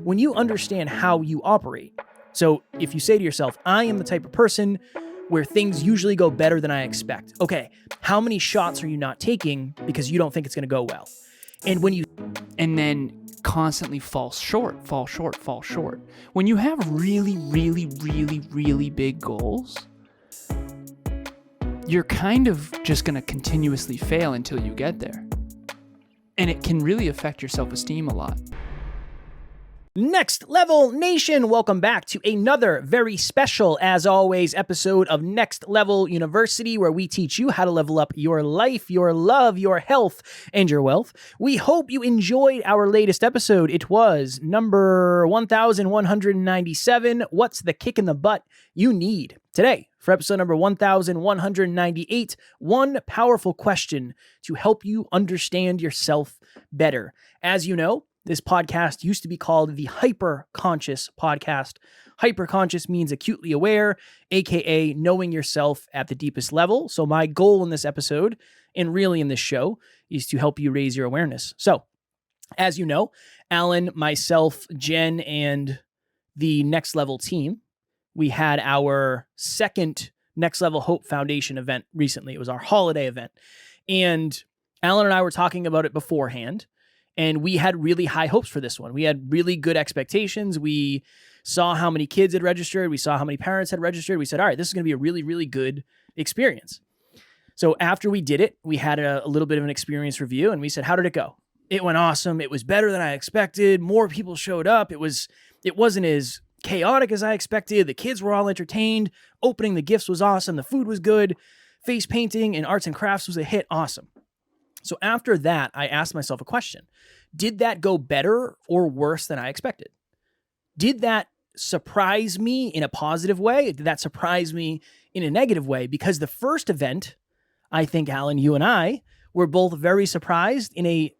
when you understand how you operate. So if you say to yourself, I am the type of person where things usually go better than I expect. Okay, how many shots are you not taking because you don't think it's going to go well? And then constantly fall short. When you have really, really, really, really big goals, you're kind of just going to continuously fail until you get there. And it can really affect your self-esteem a lot. Next Level Nation, welcome back to another very special, as always, episode of Next Level University, where we teach you how to level up your life, your love, your health, and your wealth. We hope you enjoyed our latest episode. It was number 1197. What's the kick in the butt you need? Today, for episode number 1198, one powerful question to help you understand yourself better. As you know, this podcast used to be called the Hyper Conscious Podcast. Hyper conscious means acutely aware, aka knowing yourself at the deepest level. So my goal in this episode, and really in this show, is to help you raise your awareness. So, as you know, Alan, myself, Jen, and the Next Level team, we had our second Next Level Hope Foundation event recently. It was our holiday event. And Alan and I were talking about it beforehand. And we had really high hopes for this one. We had really good expectations. We saw how many kids had registered. We saw how many parents had registered. We said, all right, this is going to be a really, really good experience. So after we did it, we had a little bit of an experience review, and we said, how did it go? It went awesome. It was better than I expected. More people showed up. It wasn't as chaotic as I expected. The kids were all entertained. Opening the gifts was awesome. The food was good. Face painting and arts and crafts was a hit. Awesome. So after that, I asked myself a question. Did that go better or worse than I expected? Did that surprise me in a positive way? Did that surprise me in a negative way? Because the first event, I think, Alan, you and I were both very surprised in a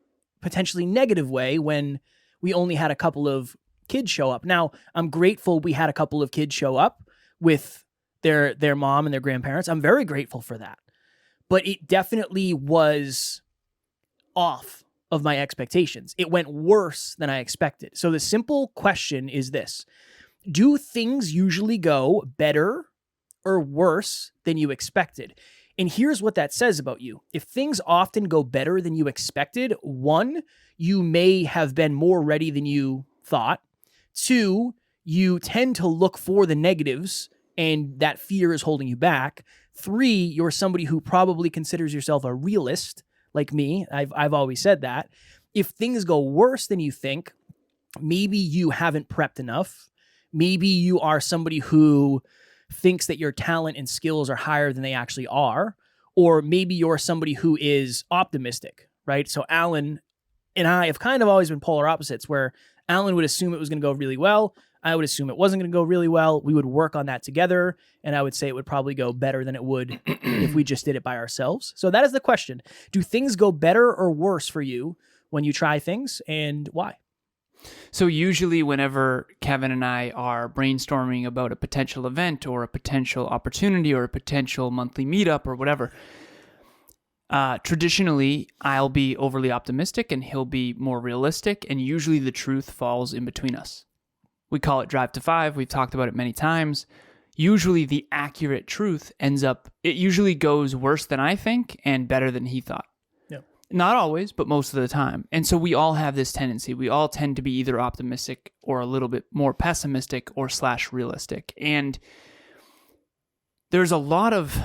potentially negative way when we only had a couple of kids show up. Now, I'm grateful we had a couple of kids show up with their mom and their grandparents. I'm very grateful for that. But it definitely was off of my expectations. It went worse than I expected. So the simple question is this: do things usually go better or worse than you expected? And here's what that says about you. If things often go better than you expected, one, you may have been more ready than you thought. Two, you tend to look for the negatives and that fear is holding you back. Three, you're somebody who probably considers yourself a realist, like me. I've always said that. If things go worse than you think, maybe you haven't prepped enough. Maybe you are somebody who thinks that your talent and skills are higher than they actually are. Or maybe you're somebody who is optimistic, right? So Alan and I have kind of always been polar opposites, where Alan would assume it was going to go really well. I would assume it wasn't going to go really well. We would work on that together, and I would say it would probably go better than it would if we just did it by ourselves. So that is the question. Do things go better or worse for you when you try things, and why? So usually whenever Kevin and I are brainstorming about a potential event or a potential opportunity or a potential monthly meetup or whatever, traditionally I'll be overly optimistic and he'll be more realistic, and usually the truth falls in between us. We call it Drive to 5. We've talked about it many times. Usually the accurate truth it usually goes worse than I think and better than he thought. Yeah. Not always, but most of the time. And so we all have this tendency. We all tend to be either optimistic or a little bit more pessimistic or / realistic. And there's a lot of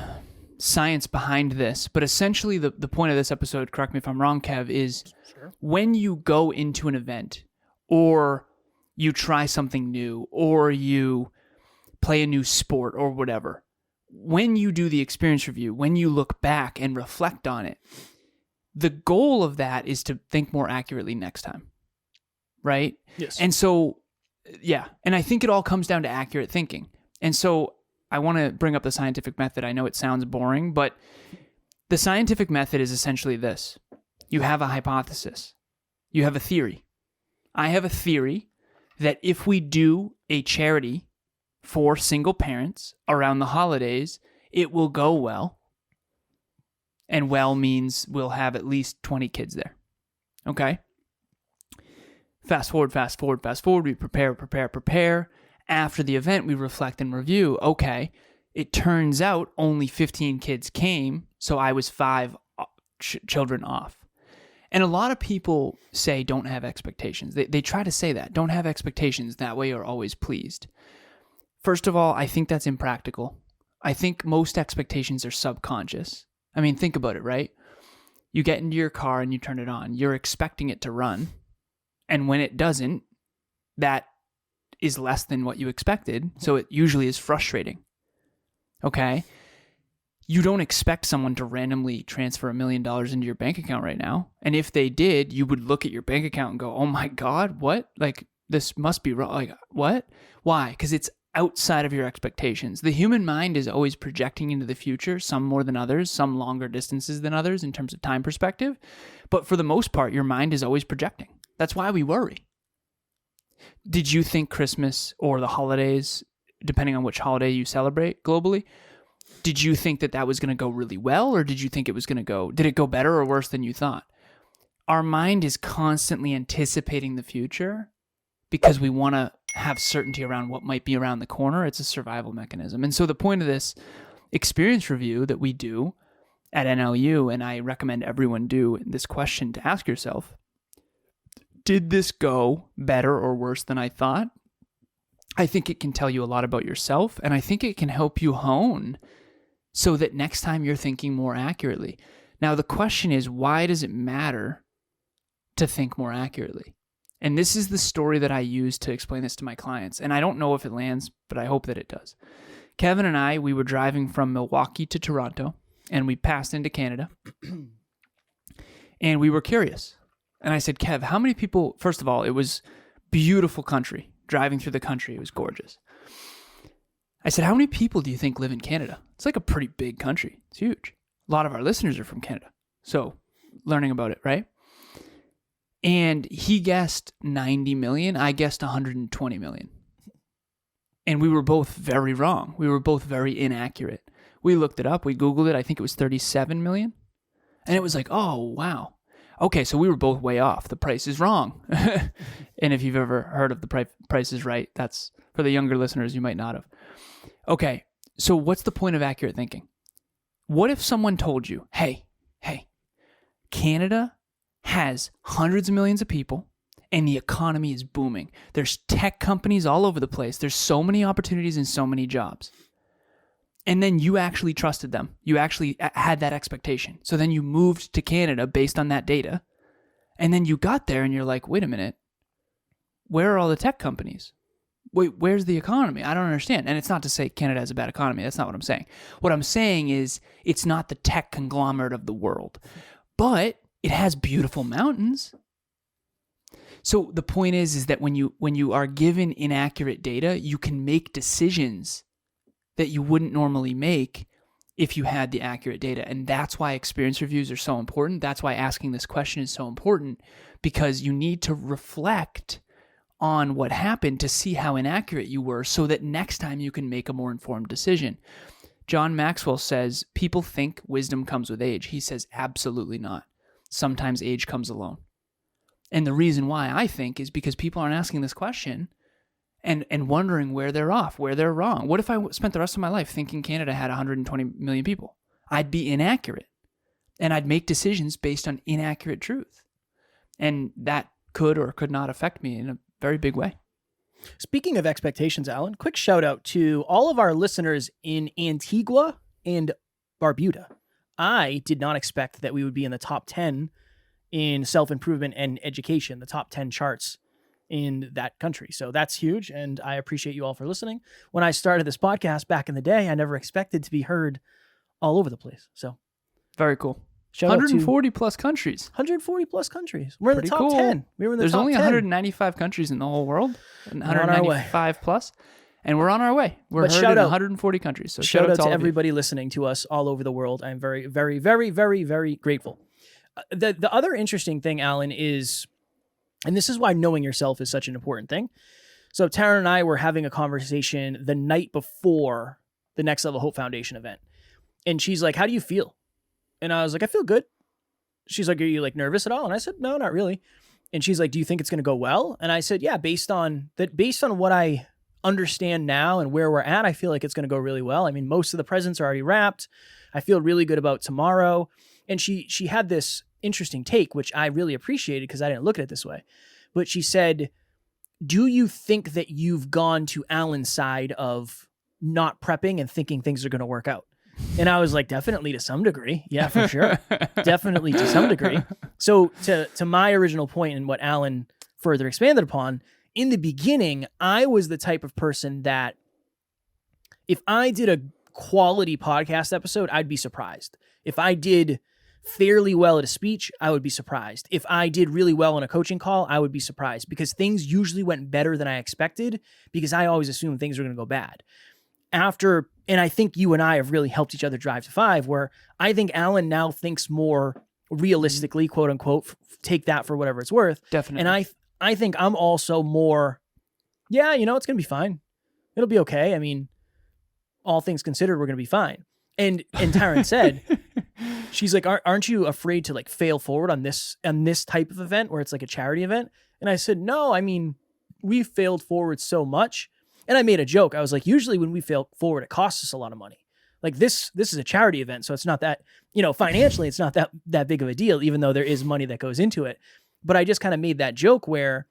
science behind this, but essentially the point of this episode, correct me if I'm wrong, Kev, is Sure. When you go into an event or you try something new or you play a new sport or whatever, when you do the experience review, when you look back and reflect on it, the goal of that is to think more accurately next time, right? Yes. And so, yeah, and I think it all comes down to accurate thinking. And so I want to bring up the scientific method. I know it sounds boring, but the scientific method is essentially this. You have a hypothesis. You have a theory. I have a theory that if we do a charity for single parents around the holidays, it will go well. And well means we'll have at least 20 kids there. Okay? Fast forward. We prepare. After the event, we reflect and review. Okay, it turns out only 15 kids came, so I was 5 children off. And a lot of people say don't have expectations. They try to say that. Don't have expectations. That way you're always pleased. First of all, I think that's impractical. I think most expectations are subconscious. I mean, think about it, right? You get into your car and you turn it on. You're expecting it to run. And when it doesn't, that is less than what you expected. So it usually is frustrating. Okay? You don't expect someone to randomly transfer $1 million into your bank account right now. And if they did, you would look at your bank account and go, oh my God, what? Like, this must be wrong. Like, what? Why? Because it's outside of your expectations. The human mind is always projecting into the future, some more than others, some longer distances than others in terms of time perspective. But for the most part, your mind is always projecting. That's why we worry. Did you think Christmas or the holidays, depending on which holiday you celebrate globally, did you think that was going to go really well, or did you think did it go better or worse than you thought? Our mind is constantly anticipating the future because we want to have certainty around what might be around the corner. It's a survival mechanism. And so the point of this experience review that we do at NLU, and I recommend everyone do this question to ask yourself, did this go better or worse than I thought? I think it can tell you a lot about yourself, and I think it can help you hone so that next time you're thinking more accurately. Now, the question is, why does it matter to think more accurately? And this is the story that I use to explain this to my clients. And I don't know if it lands, but I hope that it does. Kevin and I, we were driving from Milwaukee to Toronto, and we passed into Canada. And we were curious. And I said, Kev, how many people, first of all, it was beautiful country. Driving through the country, it was gorgeous. I said, how many people do you think live in Canada? It's like a pretty big country. It's huge. A lot of our listeners are from Canada. So learning about it, right? And he guessed 90 million. I guessed 120 million. And we were both very wrong. We were both very inaccurate. We looked it up. We Googled it. I think it was 37 million. And it was like, oh, wow. Okay, so we were both way off. The price is wrong. And if you've ever heard of the Price is Right, that's for the younger listeners, you might not have. Okay, so what's the point of accurate thinking? What if someone told you, hey, Canada has hundreds of millions of people and the economy is booming. There's tech companies all over the place. There's so many opportunities and so many jobs. And then you actually trusted them. You actually had that expectation. So then you moved to Canada based on that data. And then you got there and you're like, wait a minute. Where are all the tech companies? Wait, where's the economy? I don't understand. And it's not to say Canada has a bad economy. That's not what I'm saying. What I'm saying is it's not the tech conglomerate of the world. But it has beautiful mountains. So the point is that when you are given inaccurate data, you can make decisions that you wouldn't normally make if you had the accurate data. And that's why experience reviews are so important. That's why asking this question is so important, because you need to reflect on what happened to see how inaccurate you were so that next time you can make a more informed decision. John Maxwell says, people think wisdom comes with age. He says, absolutely not. Sometimes age comes alone. And the reason why I think is because people aren't asking this question and wondering where they're off, where they're wrong. What if I spent the rest of my life thinking Canada had 120 million people? I'd be inaccurate. And I'd make decisions based on inaccurate truth. And that could or could not affect me in a very big way. Speaking of expectations, Alan, quick shout out to all of our listeners in Antigua and Barbuda. I did not expect that we would be in the top 10 in self-improvement and education, the top 10 charts in that country. So that's huge, and I appreciate you all for listening. When I started this podcast back in the day, I never expected to be heard all over the place. So very cool. Shout 140 plus countries. 140 plus countries. We're in the top cool. 10. We were in the There's top only 10. 195 countries in the whole world. 195 plus. And we're on our way. We're heard in 140 countries. So shout out to everybody listening to us all over the world. I'm very, very, very, very, very grateful. The other interesting thing, Alan, is, and this is why knowing yourself is such an important thing. So Taryn and I were having a conversation the night before the Next Level Hope Foundation event. And she's like, how do you feel? And I was like, I feel good. She's like, are you like nervous at all? And I said, no, not really. And she's like, do you think it's going to go well? And I said, yeah, based on what I understand now and where we're at, I feel like it's going to go really well. I mean, most of the presents are already wrapped. I feel really good about tomorrow. And she had this interesting take, which I really appreciated because I didn't look at it this way. But she said, do you think that you've gone to Alan's side of not prepping and thinking things are going to work out? And I was like, definitely to some degree. Yeah, for sure. Definitely to some degree. So to my original point and what Alan further expanded upon, in the beginning, I was the type of person that if I did a quality podcast episode, I'd be surprised. If I did fairly well at a speech, I would be surprised. If I did really well in a coaching call, I would be surprised because things usually went better than I expected because I always assumed things were going to go bad. And I think you and I have really helped each other drive to 5, where I think Alan now thinks more realistically, quote unquote, take that for whatever it's worth. Definitely. And I think I'm also more, yeah, it's going to be fine. It'll be okay. I mean, all things considered, we're going to be fine. And Taryn said, she's like, aren't you afraid to like fail forward on this type of event where it's like a charity event? And I said, no, I mean, we've failed forward so much. And I made a joke. I was like, usually when we fail forward, it costs us a lot of money. Like this is a charity event. So it's not that, financially, it's not that big of a deal, even though there is money that goes into it. But I just kind of made that joke where,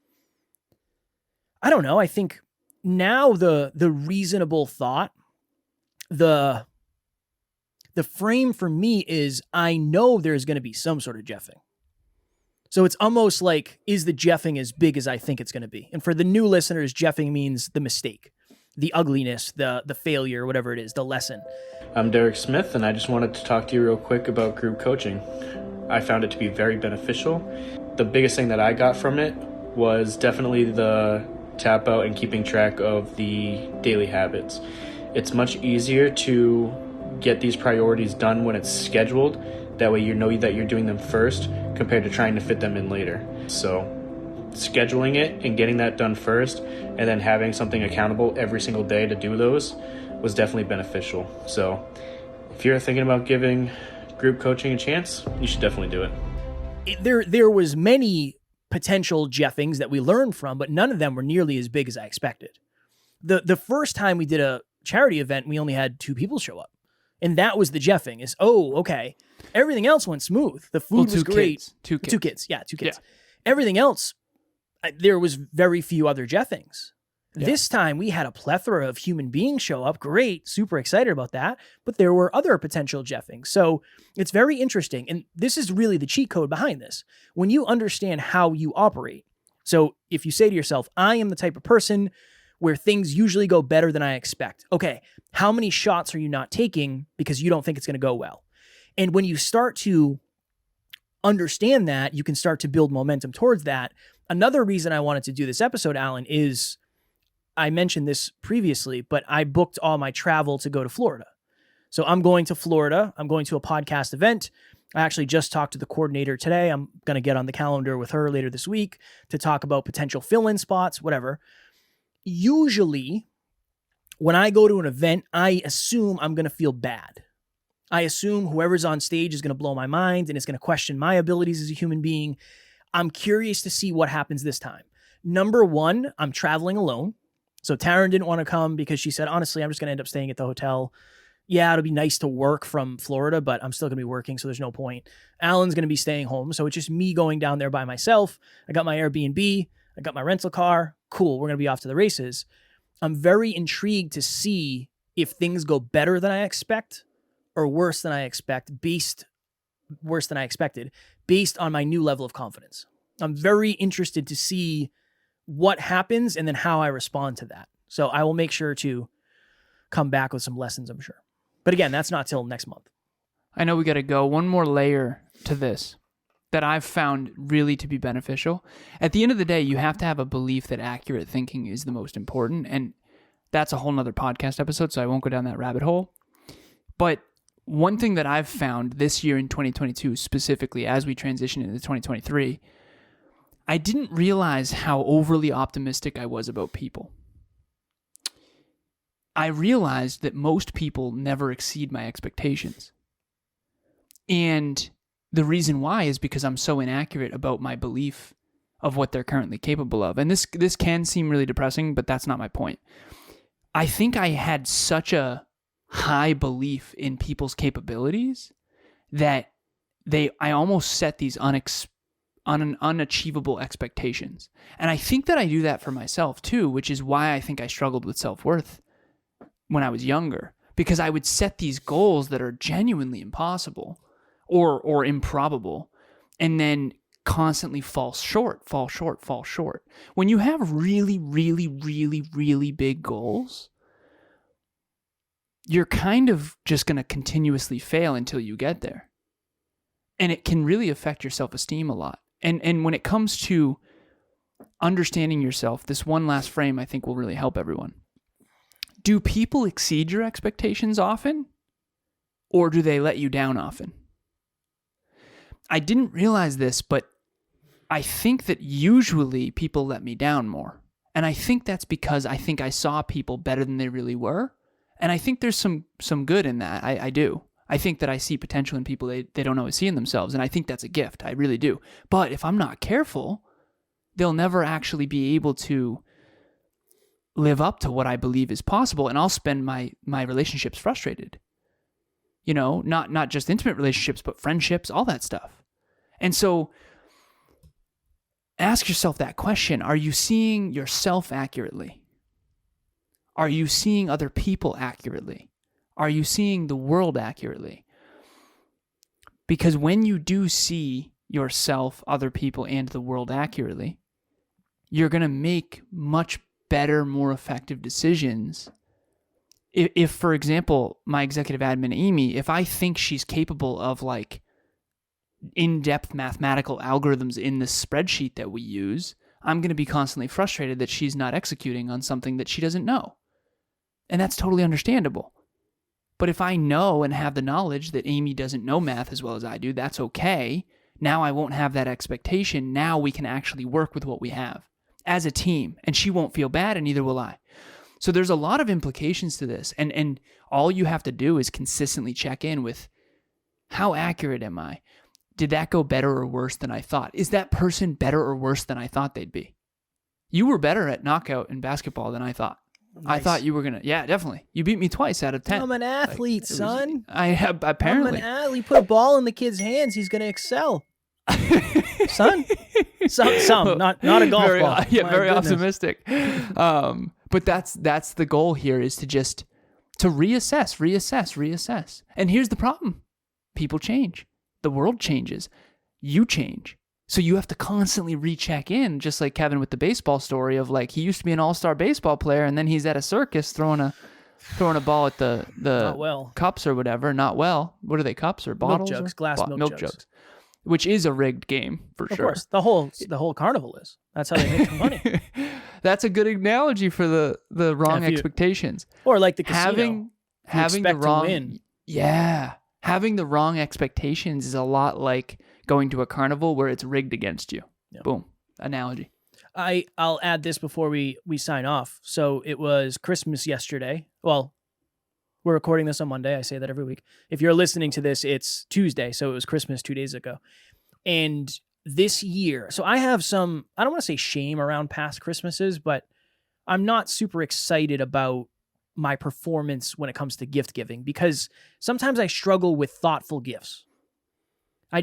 I don't know, I think now the reasonable thought, the frame for me is I know there's going to be some sort of jeffing. So it's almost like, is the jeffing as big as I think it's going to be? And for the new listeners, jeffing means the mistake, the ugliness, the failure, whatever it is, the lesson. I'm Derek Smith, and I just wanted to talk to you real quick about group coaching. I found it to be very beneficial. The biggest thing that I got from it was definitely the tap out and keeping track of the daily habits. It's much easier to get these priorities done when it's scheduled. That way you know that you're doing them first compared to trying to fit them in later. So scheduling it and getting that done first and then having something accountable every single day to do those was definitely beneficial. So if you're thinking about giving group coaching a chance, you should definitely do it. There was many potential jeffings that we learned from, but none of them were nearly as big as I expected. The first time we did a charity event, we only had 2 people show up. And that was the jeffing is, okay. Everything else went smooth. The food was great. Two kids. Yeah, 2 kids. Yeah. Everything else, there was very few other jeffings. Yeah. This time we had a plethora of human beings show up. Great. Super excited about that. But there were other potential jeffings. So it's very interesting. And this is really the cheat code behind this. When you understand how you operate. So if you say to yourself, I am the type of person where things usually go better than I expect. Okay, how many shots are you not taking because you don't think it's going to go well? And when you start to understand that, you can start to build momentum towards that. Another reason I wanted to do this episode, Alan, is I mentioned this previously, but I booked all my travel to go to Florida. So I'm going to Florida. I'm going to a podcast event. I actually just talked to the coordinator today. I'm going to get on the calendar with her later this week to talk about potential fill-in spots, whatever. Usually, when I go to an event, I assume I'm going to feel bad. I assume whoever's on stage is going to blow my mind and is going to question my abilities as a human being. I'm curious to see what happens this time. Number one, I'm traveling alone. So Taryn didn't want to come because she said, honestly, I'm just going to end up staying at the hotel. Yeah, it'll be nice to work from Florida, but I'm still going to be working, so there's no point. Alan's going to be staying home, so it's just me going down there by myself. I got my Airbnb. I got my rental car. Cool, we're going to be off to the races. I'm very intrigued to see if things go better than I expect or worse than I expected based on my new level of confidence. I'm very interested to see what happens and then how I respond to that. So I will make sure to come back with some lessons, I'm sure. But again, that's not till next month. I know we got to go. One more layer to this that I've found really to be beneficial. At the end of the day, you have to have a belief that accurate thinking is the most important. And that's a whole nother podcast episode, so I won't go down that rabbit hole. But one thing that I've found this year in 2022, specifically as we transition into 2023, I didn't realize how overly optimistic I was about people. I realized that most people never exceed my expectations. And the reason why is because I'm so inaccurate about my belief of what they're currently capable of. And this can seem really depressing, but that's not my point. I think I had such a high belief in people's capabilities that I almost set these unachievable expectations. And I think that I do that for myself too, which is why I think I struggled with self-worth when I was younger, because I would set these goals that are genuinely impossible or improbable, and then constantly fall short. When you have really, really, really, really big goals, you're kind of just going to continuously fail until you get there. And it can really affect your self-esteem a lot. And when it comes to understanding yourself, this one last frame I think will really help everyone. Do people exceed your expectations often, or do they let you down often? I didn't realize this, but I think that usually people let me down more. And I think that's because I think I saw people better than they really were. And I think there's some good in that. I do. I think that I see potential in people they don't always see in themselves. And I think that's a gift. I really do. But if I'm not careful, they'll never actually be able to live up to what I believe is possible. And I'll spend my relationships frustrated. You know, not just intimate relationships, but friendships, all that stuff. And so ask yourself that question. Are you seeing yourself accurately? Are you seeing other people accurately? Are you seeing the world accurately? Because when you do see yourself, other people, and the world accurately, you're going to make much better, more effective decisions. If, for example, my executive admin, Amy, if I think she's capable of like in-depth mathematical algorithms in the spreadsheet that we use, I'm going to be constantly frustrated that she's not executing on something that she doesn't know. And that's totally understandable. But if I know and have the knowledge that Amy doesn't know math as well as I do, that's okay. Now I won't have that expectation. Now we can actually work with what we have as a team, and she won't feel bad, and neither will I. So there's a lot of implications to this, and all you have to do is consistently check in with, how accurate am I? Did that go better or worse than I thought? Is that person better or worse than I thought they'd be? You were better at knockout in basketball than I thought. Nice. I thought you were going to, yeah, definitely. You beat me twice out of 10. I'm an athlete, son. I have, apparently. I'm an athlete. Put a ball in the kid's hands, he's going to excel. Son? Some, not a golf ball. Yeah, very optimistic. But that's the goal here, is to just reassess. And here's the problem. People change. The world changes. You change. So you have to constantly recheck in, just like Kevin with the baseball story of like, he used to be an all-star baseball player, and then he's at a circus throwing a ball at the cups or whatever. Not well. What are they, cups or bottles? Milk jugs, glass milk jugs. Which is a rigged game for sure. Of course, the whole carnival is. That's how they make their money. That's a good analogy for the wrong expectations. Or like the casino. Having the wrong win. Yeah. Having the wrong expectations is a lot like going to a carnival where it's rigged against you. Yeah. Boom. Analogy. I'll add this before we sign off. So it was Christmas yesterday. Well, we're recording this on Monday. I say that every week. If you're listening to this, it's Tuesday. So it was Christmas 2 days ago. And this year, so I have some, I don't want to say shame around past Christmases, but I'm not super excited about my performance when it comes to gift giving, because sometimes I struggle with thoughtful gifts.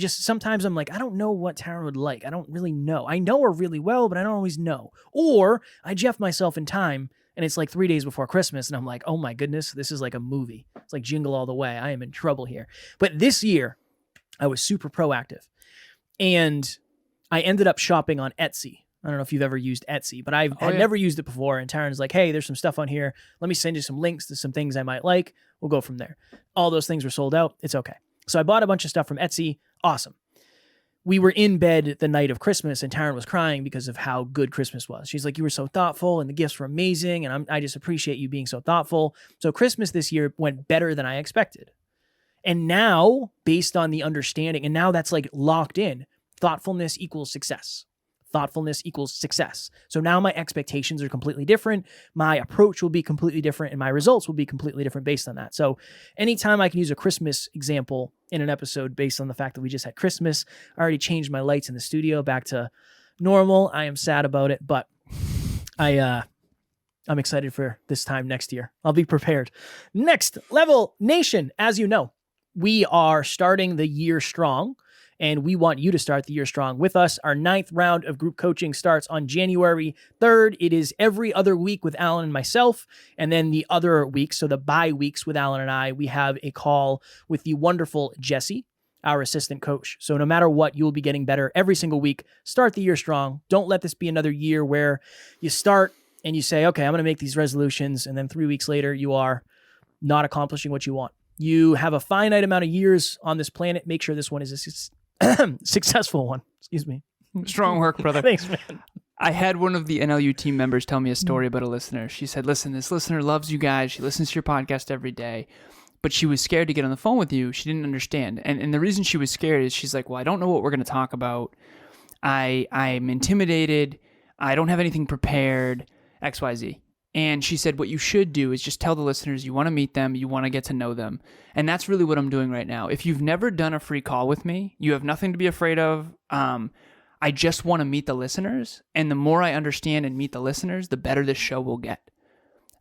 Sometimes I'm like, I don't know what Tara would like. I don't really know. I know her really well, but I don't always know. Or I jeff myself in time, and it's like 3 days before Christmas, and I'm like, oh my goodness, this is like a movie. It's like Jingle All the Way. I am in trouble here. But this year, I was super proactive. And I ended up shopping on Etsy. I don't know if you've ever used Etsy, but I've never used it before. And Taryn's like, hey, there's some stuff on here. Let me send you some links to some things I might like. We'll go from there. All those things were sold out. It's okay. So I bought a bunch of stuff from Etsy. Awesome. We were in bed the night of Christmas, and Taryn was crying because of how good Christmas was. She's like, you were so thoughtful, and the gifts were amazing, and I just appreciate you being so thoughtful. So Christmas this year went better than I expected. And now, based on the understanding, and now that's like locked in, thoughtfulness equals success. Thoughtfulness equals success. So now my expectations are completely different. My approach will be completely different, and my results will be completely different based on that. So anytime I can use a Christmas example in an episode based on the fact that we just had Christmas, I already changed my lights in the studio back to normal. I am sad about it, but I'm excited for this time next year. I'll be prepared. Next Level Nation, as you know, we are starting the year strong, and we want you to start the year strong with us. Our 9th round of group coaching starts on January 3rd. It is every other week with Alan and myself, and then the other weeks, so the bye weeks with Alan and I, we have a call with the wonderful Jesse, our assistant coach. So no matter what, you'll be getting better every single week. Start the year strong. Don't let this be another year where you start and you say, okay, I'm going to make these resolutions, and then 3 weeks later, you are not accomplishing what you want. You have a finite amount of years on this planet. Make sure this one is a successful one. Excuse me. Strong work, brother. Thanks, man. I had one of the NLU team members tell me a story about a listener. She said, listen, this listener loves you guys. She listens to your podcast every day, but she was scared to get on the phone with you. She didn't understand. And the reason she was scared is she's like, well, I don't know what we're going to talk about. I'm intimidated. I don't have anything prepared. XYZ. And she said, what you should do is just tell the listeners you want to meet them, you want to get to know them. And that's really what I'm doing right now. If you've never done a free call with me, you have nothing to be afraid of. I just want to meet the listeners. And the more I understand and meet the listeners, the better this show will get.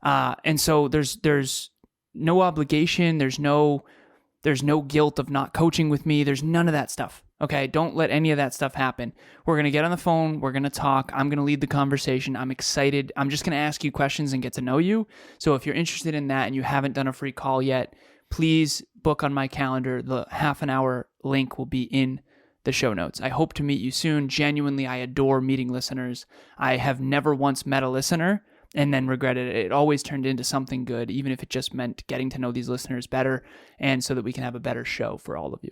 And so there's no obligation. There's no guilt of not coaching with me. There's none of that stuff. Okay, don't let any of that stuff happen. We're going to get on the phone. We're going to talk. I'm going to lead the conversation. I'm excited. I'm just going to ask you questions and get to know you. So if you're interested in that and you haven't done a free call yet, please book on my calendar. The half an hour link will be in the show notes. I hope to meet you soon. Genuinely, I adore meeting listeners. I have never once met a listener and then regretted it. It always turned into something good, even if it just meant getting to know these listeners better and so that we can have a better show for all of you.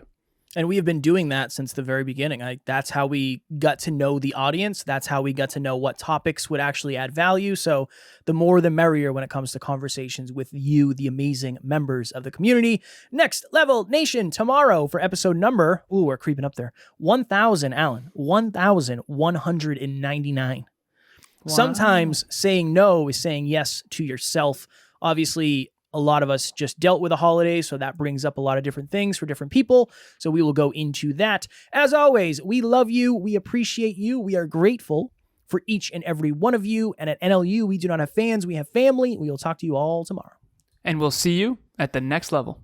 And we have been doing that since the very beginning. That's how we got to know the audience. That's how we got to know what topics would actually add value. So the more the merrier when it comes to conversations with you, the amazing members of the community. Next Level Nation tomorrow for episode number, we're creeping up there, 1,000, Alan, 1,199. Wow. Sometimes saying no is saying yes to yourself. Obviously, a lot of us just dealt with the holidays, so that brings up a lot of different things for different people. So we will go into that. As always, we love you. We appreciate you. We are grateful for each and every one of you. And at NLU, we do not have fans. We have family. We will talk to you all tomorrow. And we'll see you at the next level.